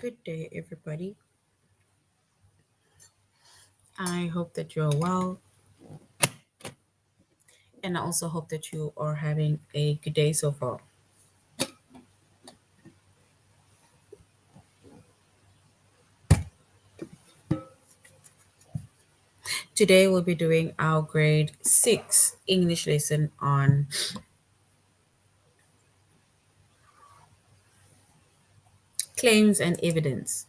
Good day, everybody. I hope that you're well, and I also hope that you are having a good day so far. Today, we'll be doing our grade 6 English lesson on claims and evidence.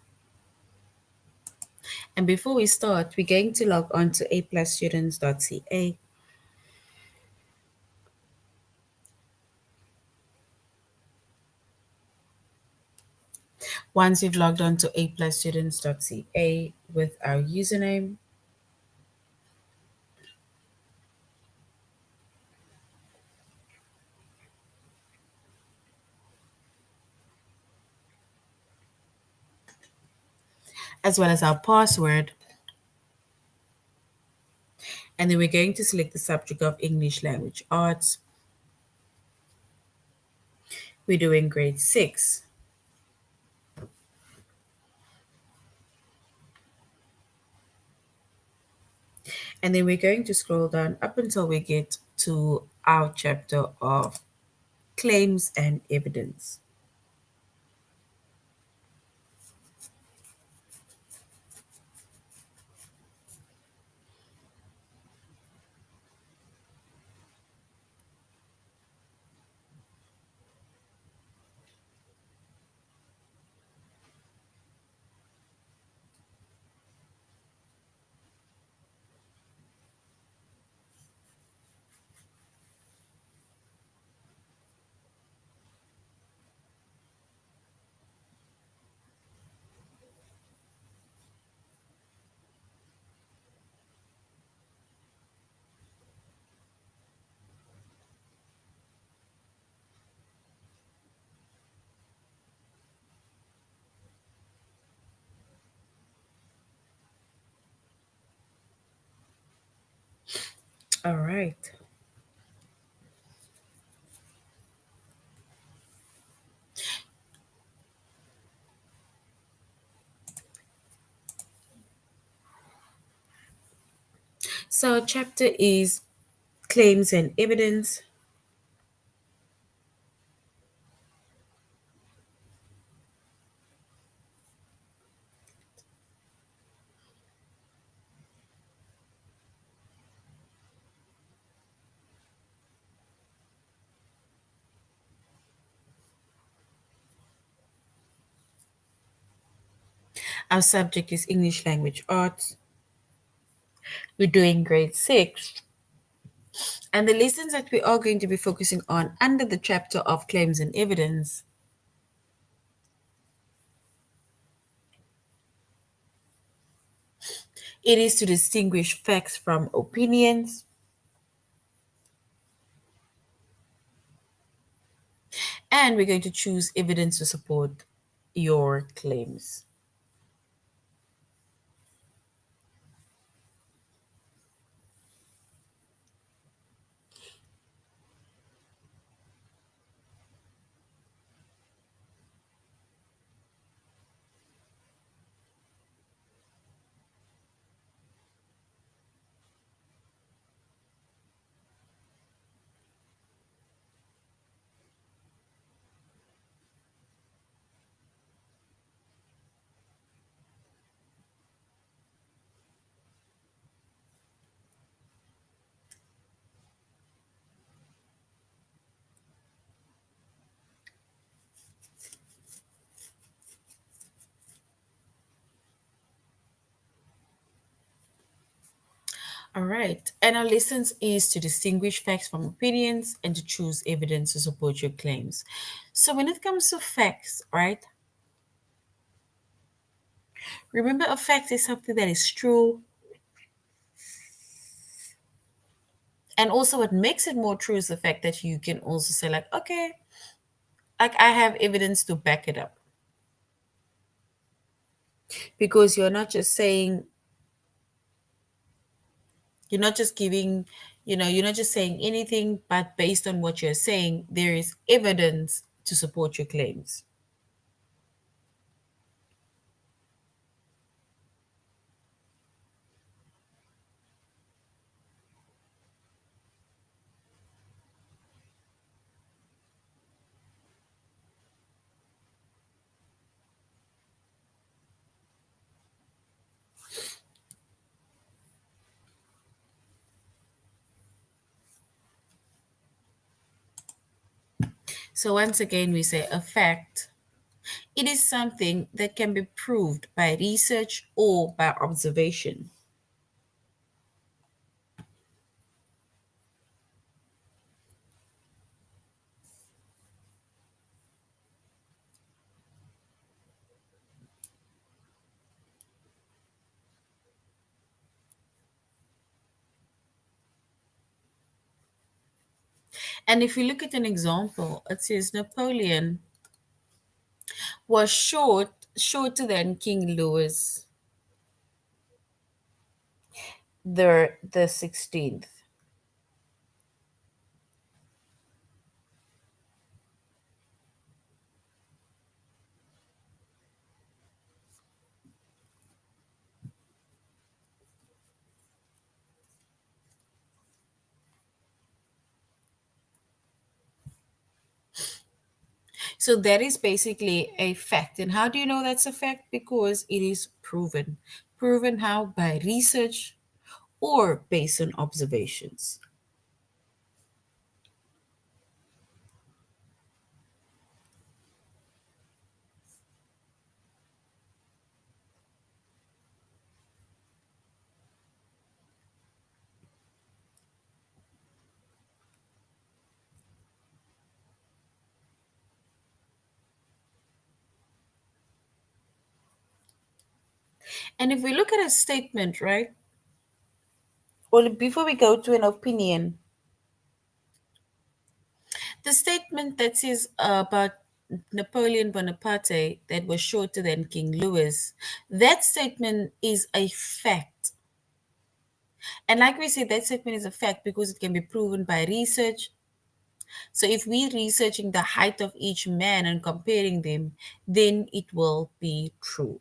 And before we start, we're going to log on to aplusstudents.ca. Once you've logged on to aplusstudents.ca with our username, as well as our password, and then we're going to select the subject of English Language Arts. We're doing grade 6. And then we're going to scroll down up until we get to our chapter of claims and evidence. All right. So, chapter is claims and evidence. Our subject is English Language Arts. We're doing grade 6. And the lessons that we are going to be focusing on under the chapter of claims and evidence it is to distinguish facts from opinions, and we're going to choose evidence to support your claims. All right. And our lessons is to distinguish facts from opinions and to choose evidence to support your claims. So when it comes to facts, right? Remember a fact is something that is true. And also what makes it more true is the fact that you can also say like, okay, like I have evidence to back it up. Because you're not just saying, you're not just giving, you're not just saying anything, but based on what you're saying, there is evidence to support your claims. So once again, we say a fact. It is something that can be proved by research or by observation. And if we look at an example, it says Napoleon was shorter than King Louis the 16th. So that is basically a fact. And how do you know that's a fact? Because it is proven. Proven how? By research or based on observations. And if we look at a statement, right? Well, before we go to an opinion, the statement that says about Napoleon Bonaparte that was shorter than King Louis, that statement is a fact. And like we said, that statement is a fact because it can be proven by research. So if we're researching the height of each man and comparing them, then it will be true.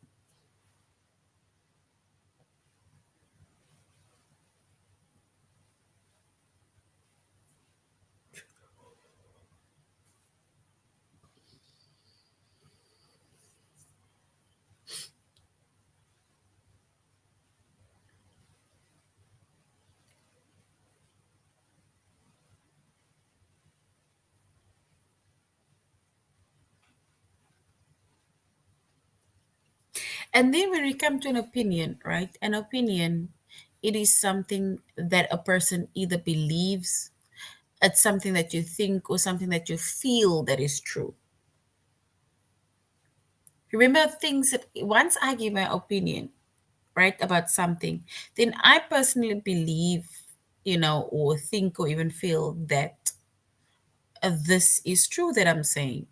And then when we come to an opinion, right? An opinion, it is something that a person either believes, it's something that you think, or something that you feel that is true. Remember things that once I give my opinion, right, about something, then I personally believe, or think or even feel that this is true that I'm saying.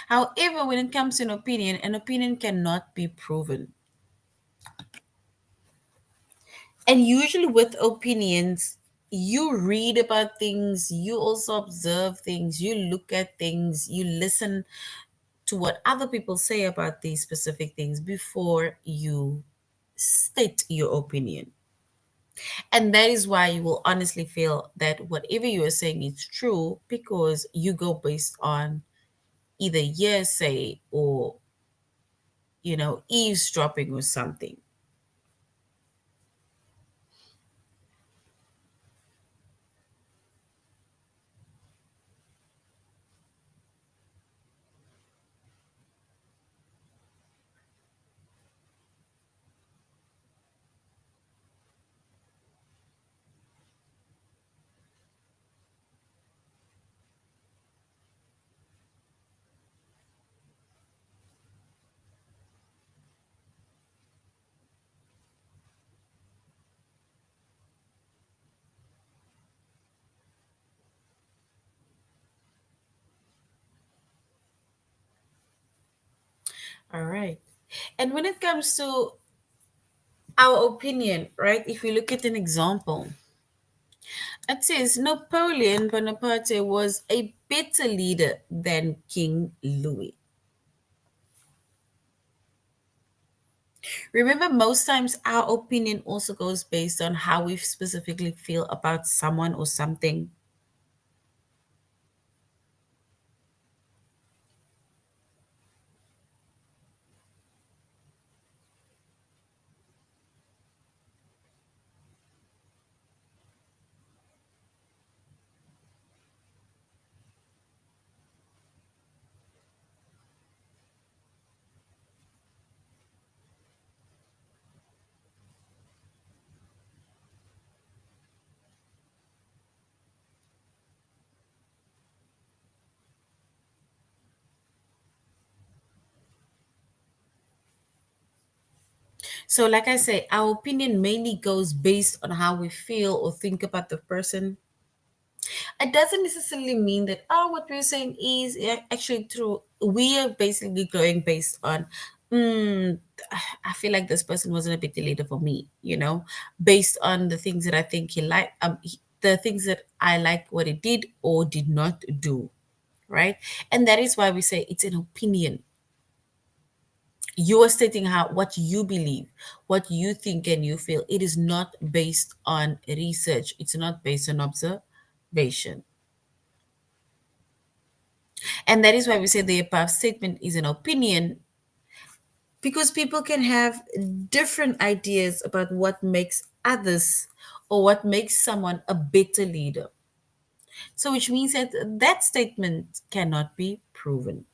However, when it comes to an opinion cannot be proven. And usually with opinions, you read about things, you also observe things, you look at things, you listen to what other people say about these specific things before you state your opinion. And that is why you will honestly feel that whatever you are saying is true because you go based on either hearsay or, eavesdropping or something. All right. And when it comes to our opinion, right, if we look at an example, it says Napoleon Bonaparte was a better leader than King Louis. Remember, most times our opinion also goes based on how we specifically feel about someone or something. So, like I say, our opinion mainly goes based on how we feel or think about the person. It doesn't necessarily mean that, oh, what we're saying is actually true. We are basically going based on, mm, I feel like this person wasn't a bit leader for me, based on the things that I think he liked, the things that I like what he did or did not do, right? And that is why we say it's an opinion. You are stating what you believe, what you think and you feel. It is not based on research. It's not based on observation. And that is why we say the above statement is an opinion, because people can have different ideas about what makes others or what makes someone a better leader. So, which means that that statement cannot be proven.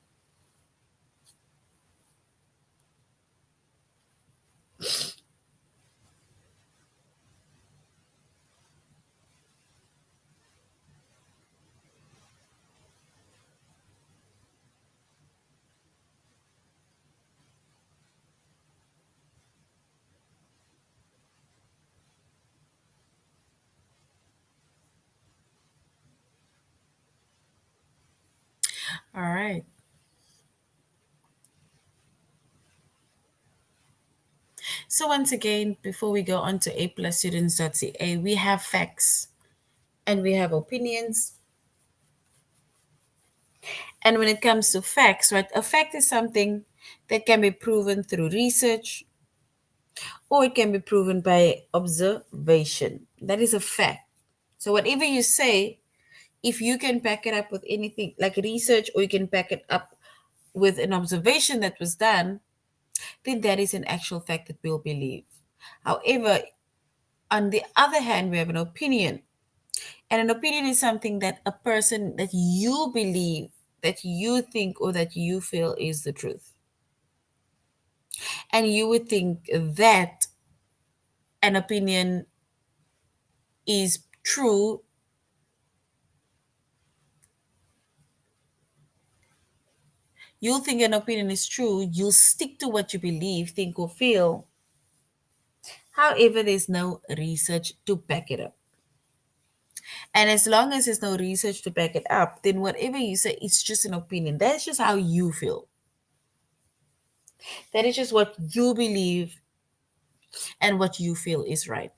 All right. So, once again, before we go on to aplusstudents.ca, we have facts and we have opinions. And when it comes to facts, right, a fact is something that can be proven through research or it can be proven by observation. That is a fact. So, whatever you say, if you can back it up with anything like research or you can back it up with an observation that was done, then that is an actual fact that we'll believe. However, on the other hand, we have an opinion. And an opinion is something that a person that you believe, that you think, or that you feel is the truth. And you would think that an opinion is true. You'll think an opinion is true. You'll stick to what you believe, think, or feel. However, there's no research to back it up. And as long as there's no research to back it up, then whatever you say, it's just an opinion. That's just how you feel. That is just what you believe and what you feel is right.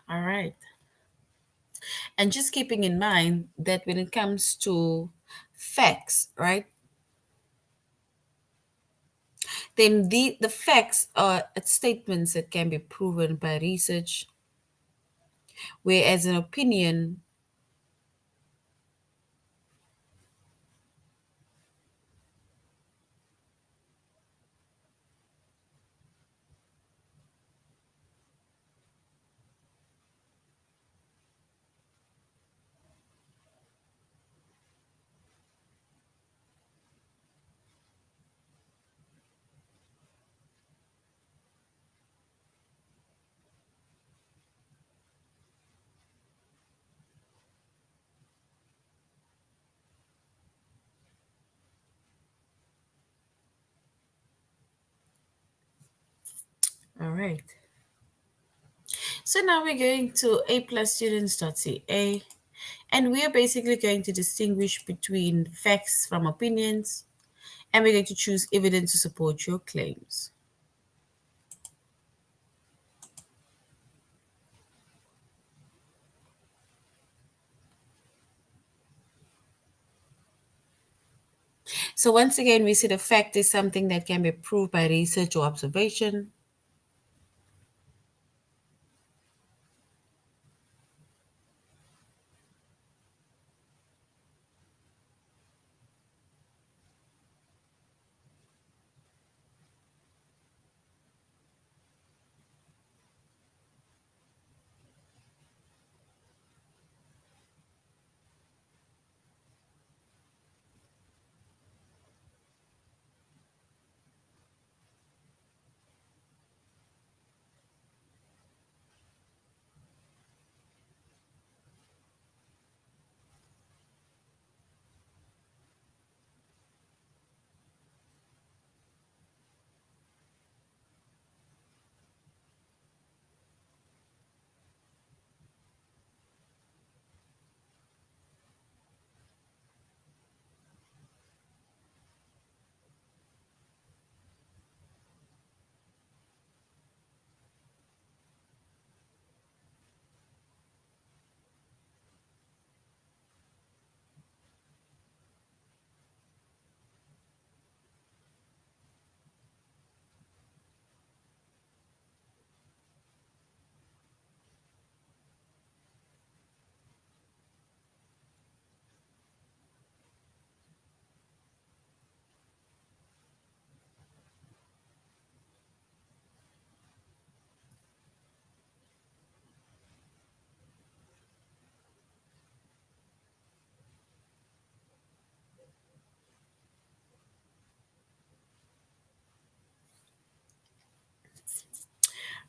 All right. And just keeping in mind that when it comes to facts, right, then the facts are statements that can be proven by research, whereas an opinion. All right. So now we're going to aplusstudents.ca, and we are basically going to distinguish between facts from opinions, and we're going to choose evidence to support your claims. So once again, we see the fact is something that can be proved by research or observation.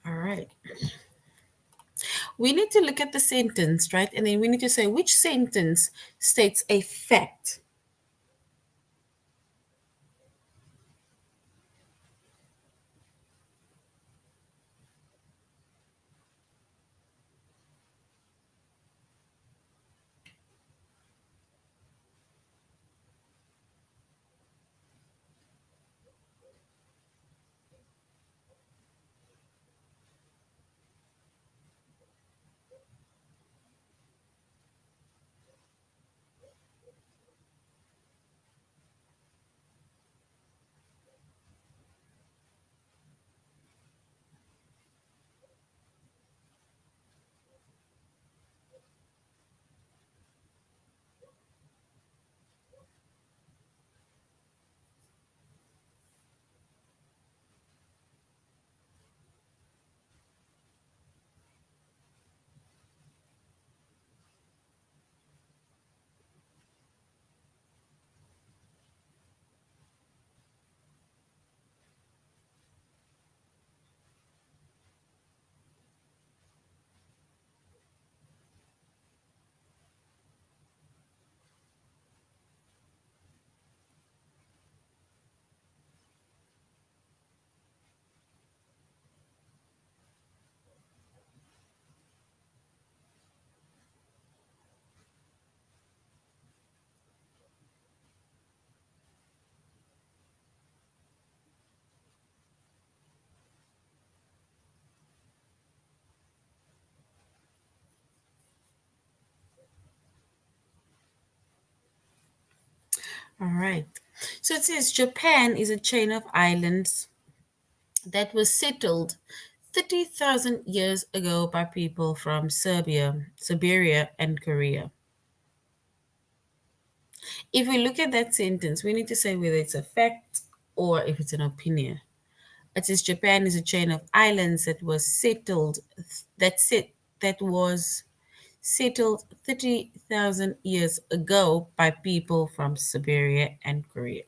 All right. We need to look at the sentence, right? And then we need to say which sentence states a fact. All right. So it says Japan is a chain of islands that was settled 30,000 years ago by people from Serbia, Siberia, and Korea. If we look at that sentence, we need to say whether it's a fact or if it's an opinion. It says Japan is a chain of islands that was settled 30,000 years ago by people from Siberia and Korea.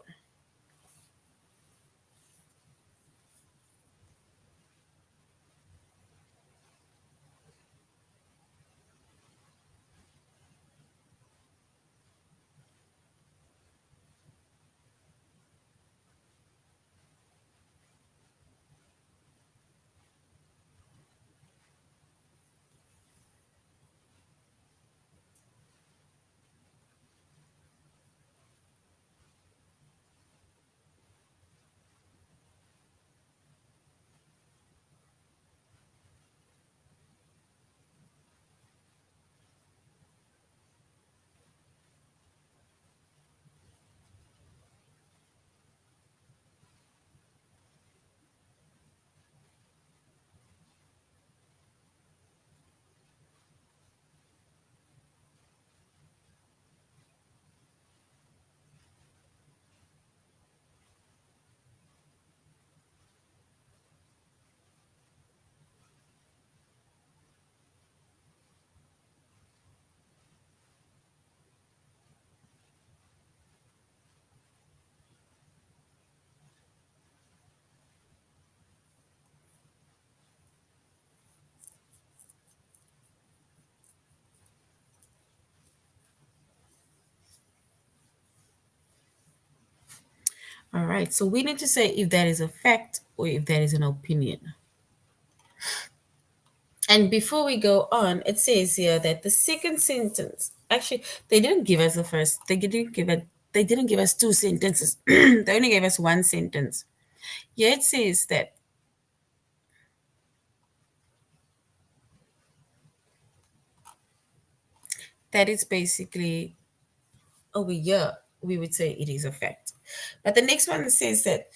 All right, so we need to say if that is a fact or if that is an opinion. And before we go on, it says here that the second sentence, actually, they didn't give us the first, they didn't give us two sentences. They only gave us one sentence. Here it says that is basically over here, we would say it is a fact. But the next one says that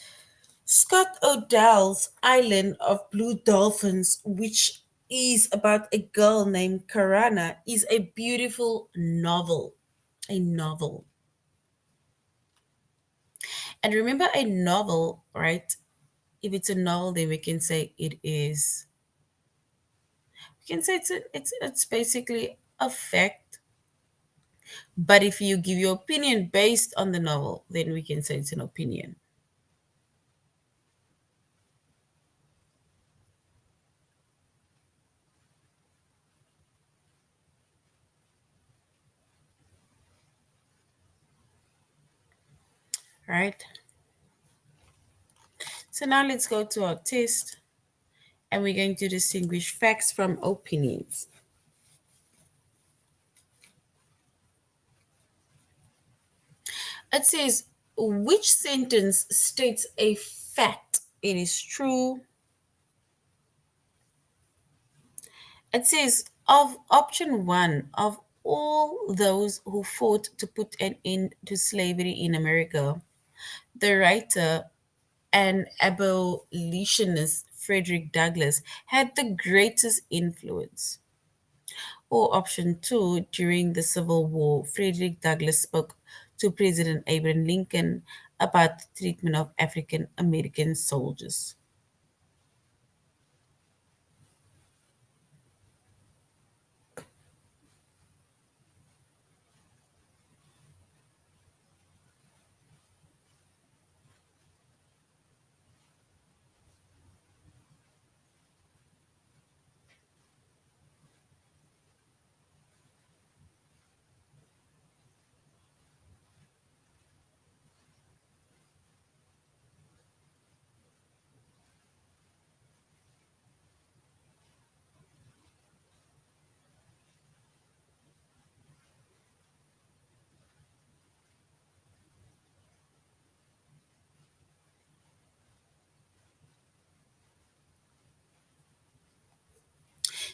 Scott Odell's Island of Blue Dolphins, which is about a girl named Karana, is a beautiful novel. A novel. And remember, a novel, right? If it's a novel, then we can say it is. We can say it's basically a fact. But if you give your opinion based on the novel, then we can say it's an opinion. right? So now let's go to our test and we're going to distinguish facts from opinions. It says, which sentence states a fact? It is true. It says, of option one, of all those who fought to put an end to slavery in America, the writer and abolitionist Frederick Douglass had the greatest influence. Or option two, during the Civil War, Frederick Douglass spoke to President Abraham Lincoln about the treatment of African American soldiers.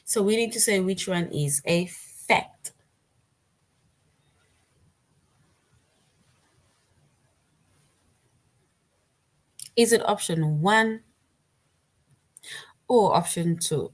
So we need to say which one is a fact. Is it option one or option two?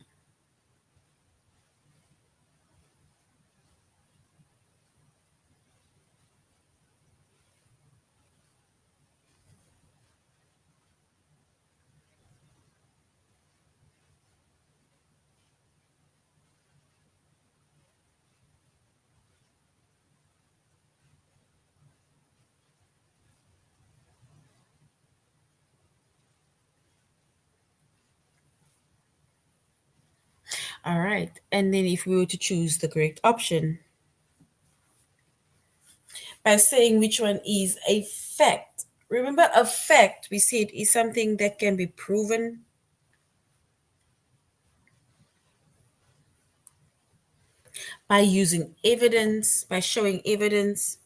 All right. And then if we were to choose the correct option by saying which one is a fact. Remember, a fact, we said, is something that can be proven by using evidence, by showing evidence,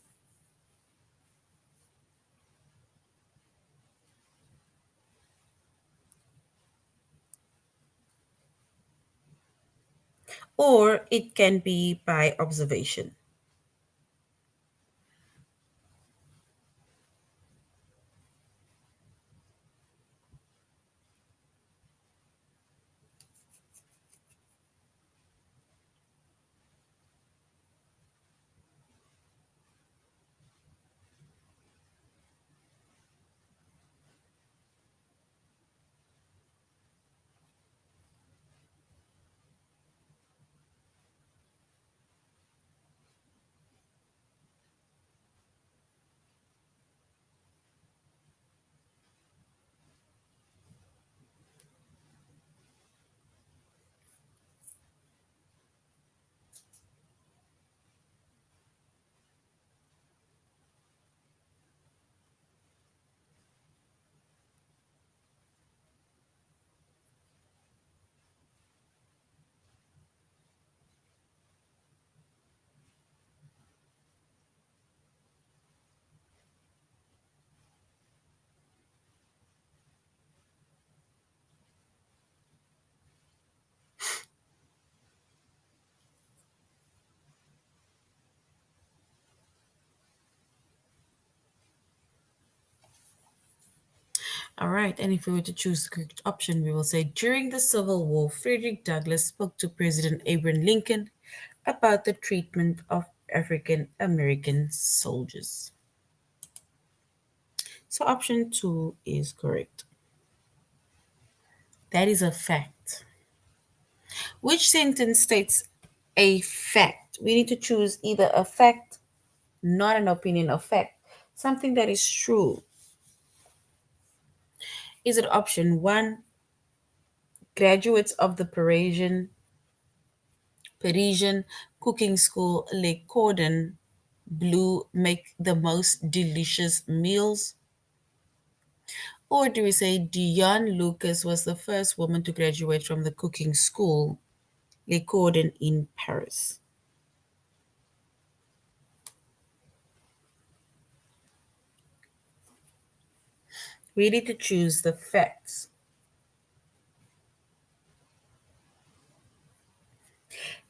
or it can be by observation. All right, and if we were to choose the correct option, we will say during the Civil War, Frederick Douglass spoke to President Abraham Lincoln about the treatment of African American soldiers. So option two is correct. That is a fact. Which sentence states a fact? We need to choose either a fact, not an opinion, a fact, something that is true. Is it option one? Graduates of the Parisian cooking school Le Cordon Bleu make the most delicious meals. Or do we say Diane Lucas was the first woman to graduate from the cooking school, Le Cordon in Paris? We need to choose the facts.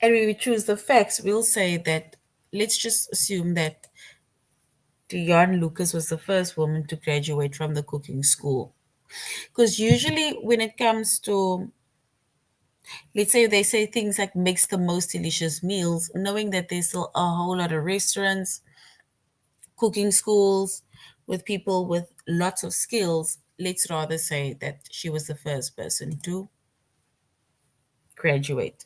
And when we choose the facts, we'll say that let's just assume that Diane Lucas was the first woman to graduate from the cooking school. Because usually, when it comes to, let's say, they say things like makes the most delicious meals, knowing that there's still a whole lot of restaurants, cooking schools with people with lots of skills, let's rather say that she was the first person to graduate.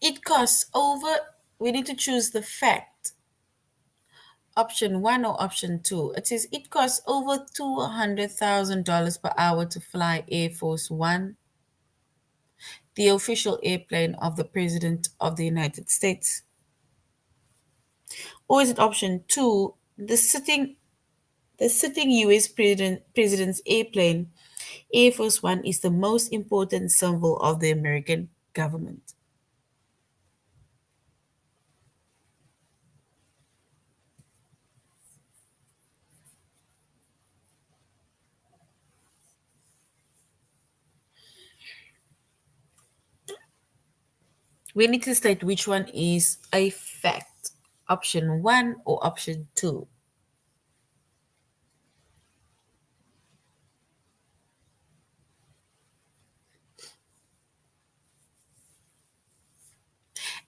It costs over, we need to choose the fact. Option one or option two. It says it costs over $200,000 per hour to fly Air Force One, the official airplane of the President of the United States. Or is it option two, the sitting US president's airplane, Air Force One, is the most important symbol of the American government? We need to state which one is a fact. Option one or option two.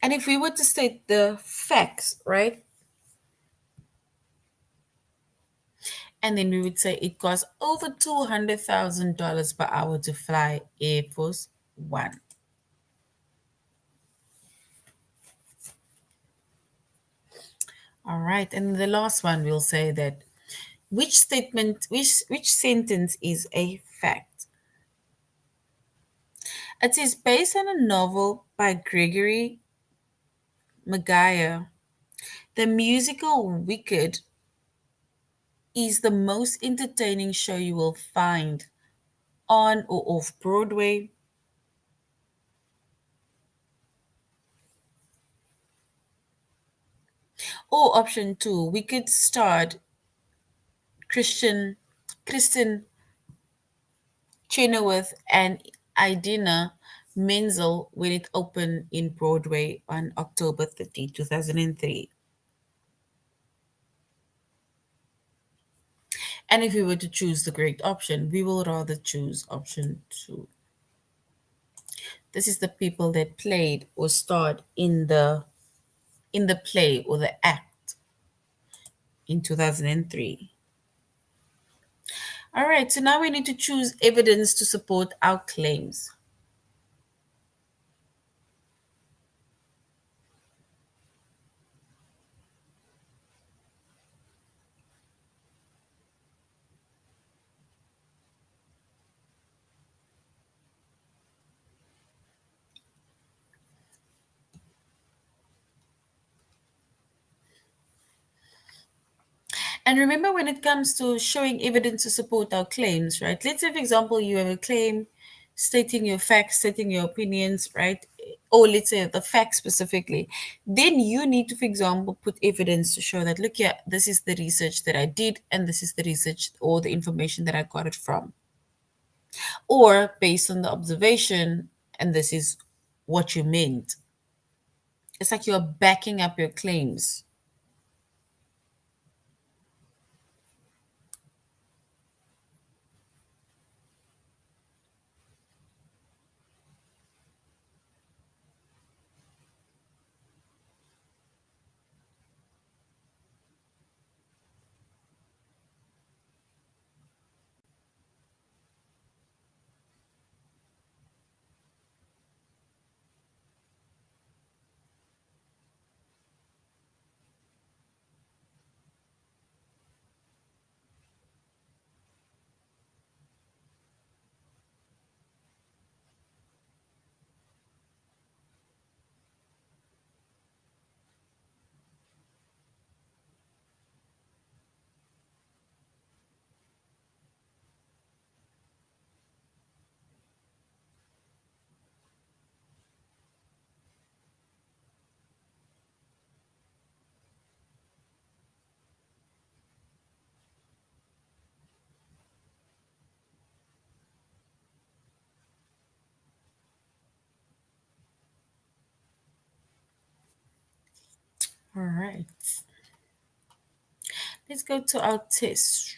And if we were to state the facts, right? And then we would say it costs over $200,000 per hour to fly Air Force One. All right. And the last one will say that which sentence is a fact? It is based on a novel by Gregory Maguire. The musical Wicked is the most entertaining show you will find on or off Broadway. Or option two, Wicked starred Christian Kristen Chenoweth and Idina Menzel when it opened in Broadway on October 30, 2003. And if we were to choose the correct option, we will rather choose option two. This is the people that played or starred in the play or the act in 2003. All right, so now we need to choose evidence to support our claims. And remember, when it comes to showing evidence to support our claims, right? Let's say, for example, you have a claim stating your facts, stating your opinions, right? Or let's say the facts specifically. Then you need to, for example, put evidence to show that, look, yeah, this is the research that I did, and this is the research or the information that I got it from. Or based on the observation, and this is what you meant. It's like you're backing up your claims. All right. Let's go to our test.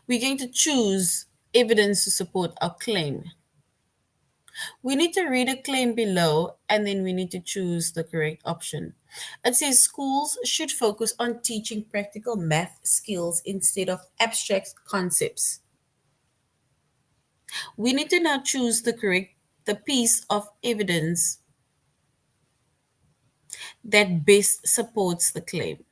We're going to choose evidence to support our claim. We need to read a claim below and then we need to choose the correct option. It says schools should focus on teaching practical math skills instead of abstract concepts. We need to now choose the piece of evidence that best supports the claim.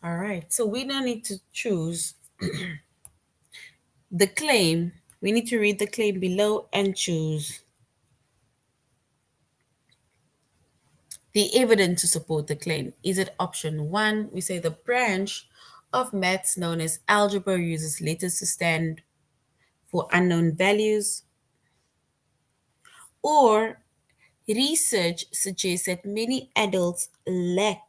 All right, so we now need to choose the claim. We need to read the claim below and choose the evidence to support the claim. Is it option one? We say the branch of maths known as algebra uses letters to stand for unknown values, or research suggests that many adults lack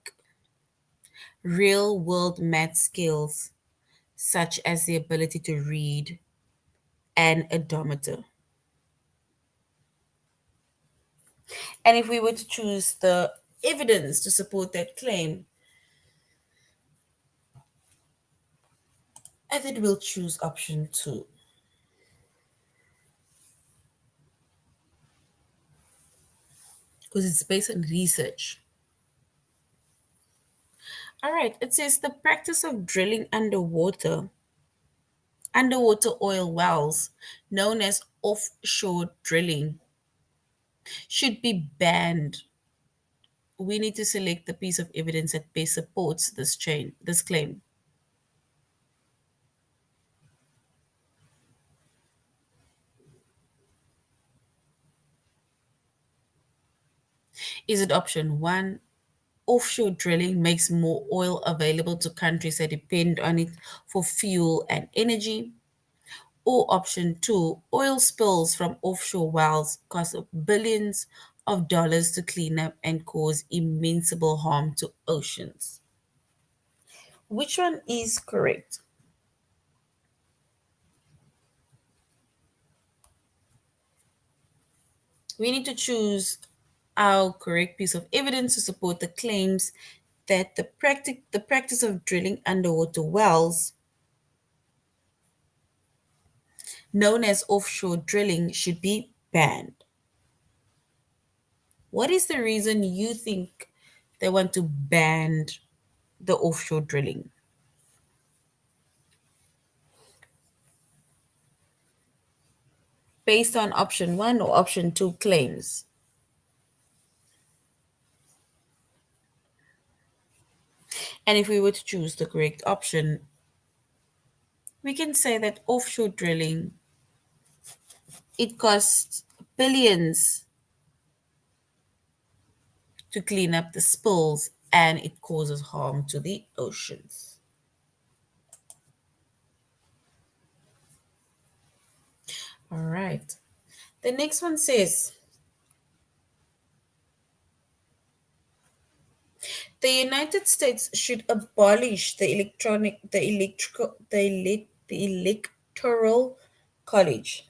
real world math skills, such as the ability to read an odometer. And if we were to choose the evidence to support that claim, I think we'll choose option two because it's based on research. All right, it says the practice of drilling underwater oil wells, known as offshore drilling, should be banned. We need to select the piece of evidence that best supports this claim. Is it option one? Offshore drilling makes more oil available to countries that depend on it for fuel and energy. Or option two, oil spills from offshore wells cost billions of dollars to clean up and cause immense harm to oceans. Which one is correct? We need to choose our correct piece of evidence to support the claims that the practice of drilling underwater wells, known as offshore drilling, should be banned. What is the reason you think they want to ban the offshore drilling? Based on option one or option two claims? And if we were to choose the correct option, we can say that offshore drilling, it costs billions to clean up the spills and it causes harm to the oceans. All right. The next one says the United States should abolish the electoral college,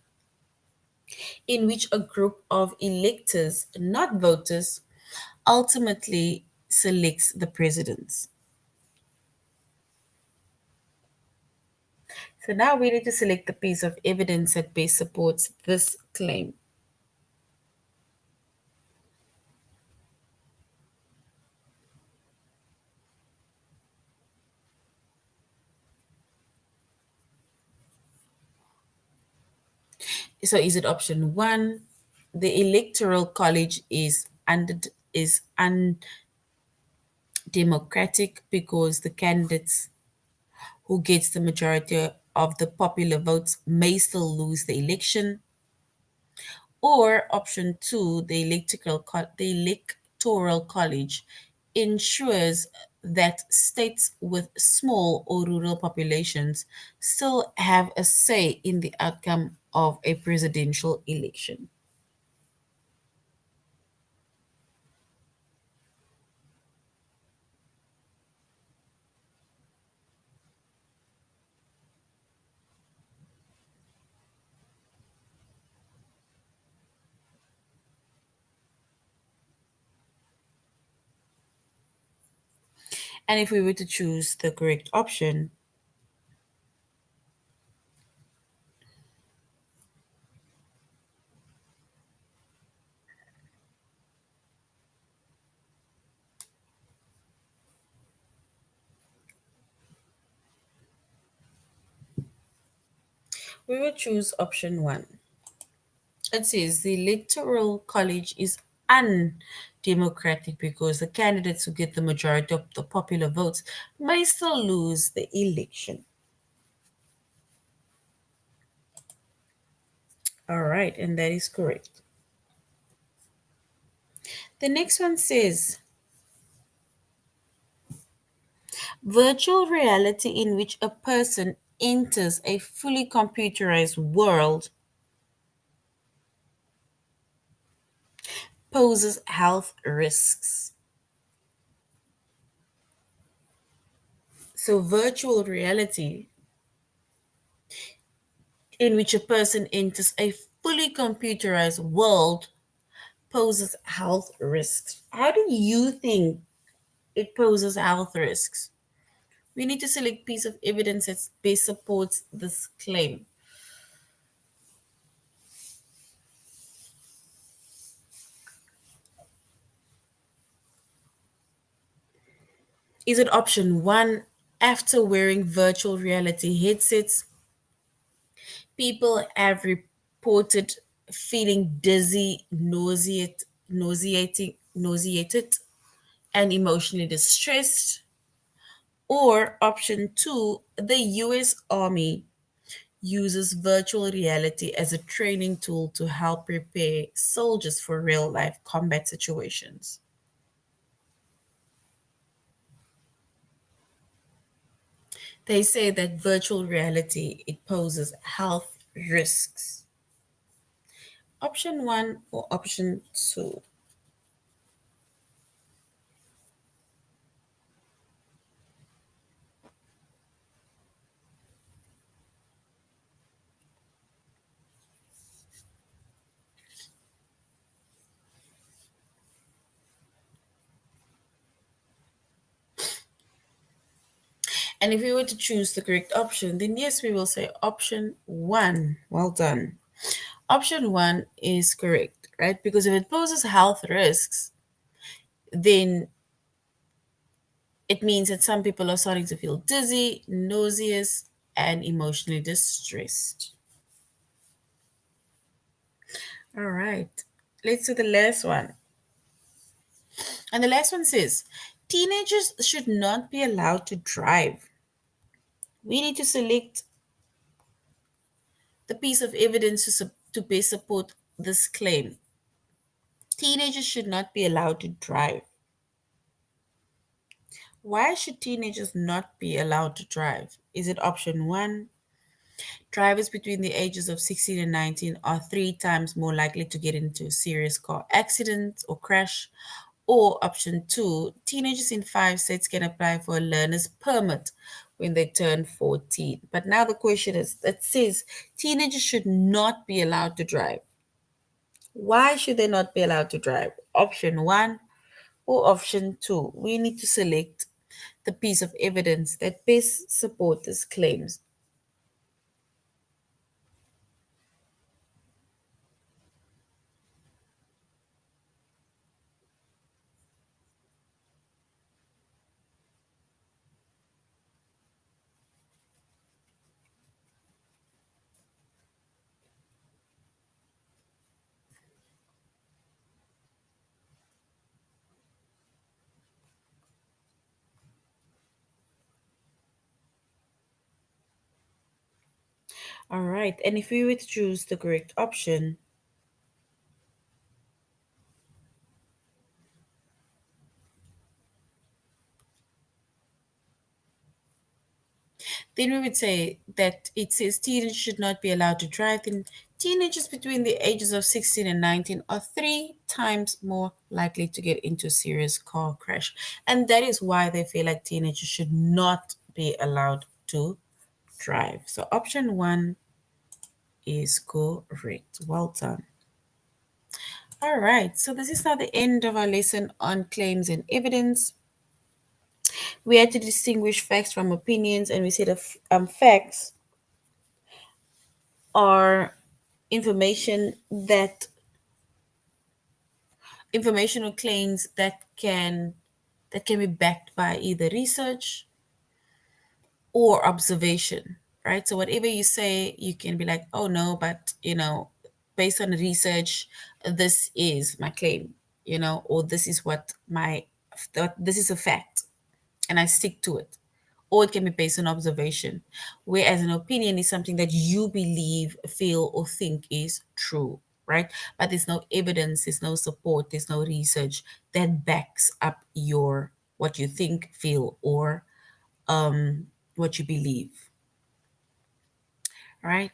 in which a group of electors, not voters, ultimately selects the presidents. So now we need to select the piece of evidence that best supports this claim. So is it option one? The electoral college is undemocratic because the candidates who gets the majority of the popular votes may still lose the election. Or option two, the electoral college ensures that states with small or rural populations still have a say in the outcome of a presidential election. And if we were to choose the correct option, we would choose option one. It says the electoral college is undemocratic because the candidates who get the majority of the popular votes may still lose the election. All right, and that is correct. The next one says virtual reality in which a person enters a fully computerized world poses health risks. So, virtual reality in which a person enters a fully computerized world poses health risks. How do you think it poses health risks? We need to select piece of evidence that best supports this claim. Is it option one? After wearing virtual reality headsets, people have reported feeling dizzy, nauseated, and emotionally distressed. Or option two, the US Army uses virtual reality as a training tool to help prepare soldiers for real life combat situations. They say that virtual reality it poses health risks. Option one or option two. And if we were to choose the correct option, then yes, we will say option one. Well done. Option one is correct, right? Because if it poses health risks, then it means that some people are starting to feel dizzy, nauseous, and emotionally distressed. All right, let's do the last one. And the last one says teenagers should not be allowed to drive. We need to select the piece of evidence to best support this claim. Teenagers should not be allowed to drive. Why should teenagers not be allowed to drive? Is it option one? Drivers between the ages of 16 and 19 are three times more likely to get into a serious car accident or crash. Or option two, teenagers in five states can apply for a learner's permit when they turn 14. But now the question is that says teenagers should not be allowed to drive. Why should they not be allowed to drive? Option one or option two? We need to select the piece of evidence that best support these claims. All right, and if we were to choose the correct option, then we would say that it says teenagers should not be allowed to drive. Then teenagers between the ages of 16 and 19 are 3 times more likely to get into a serious car crash. And that is why they feel like teenagers should not be allowed to drive. So option one is correct. Well done. All right, so this is now the end of our lesson on claims and evidence. We had to distinguish facts from opinions, and we said facts are information that informational claims that can be backed by either research or observation, right? So whatever you say, you can be like, oh no, but based on research, this is my claim, or this is this is a fact, and I stick to it. Or it can be based on observation, whereas an opinion is something that you believe, feel, or think is true, right? But there's no evidence, there's no support, there's no research that backs up your what you think, feel, or what you believe, right?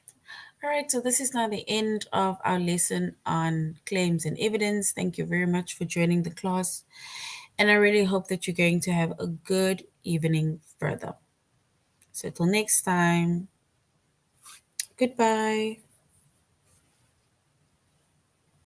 All right, so this is now the end of our lesson on claims and evidence. Thank you very much for joining the class, and I really hope that you're going to have a good evening further. So, till next time, goodbye.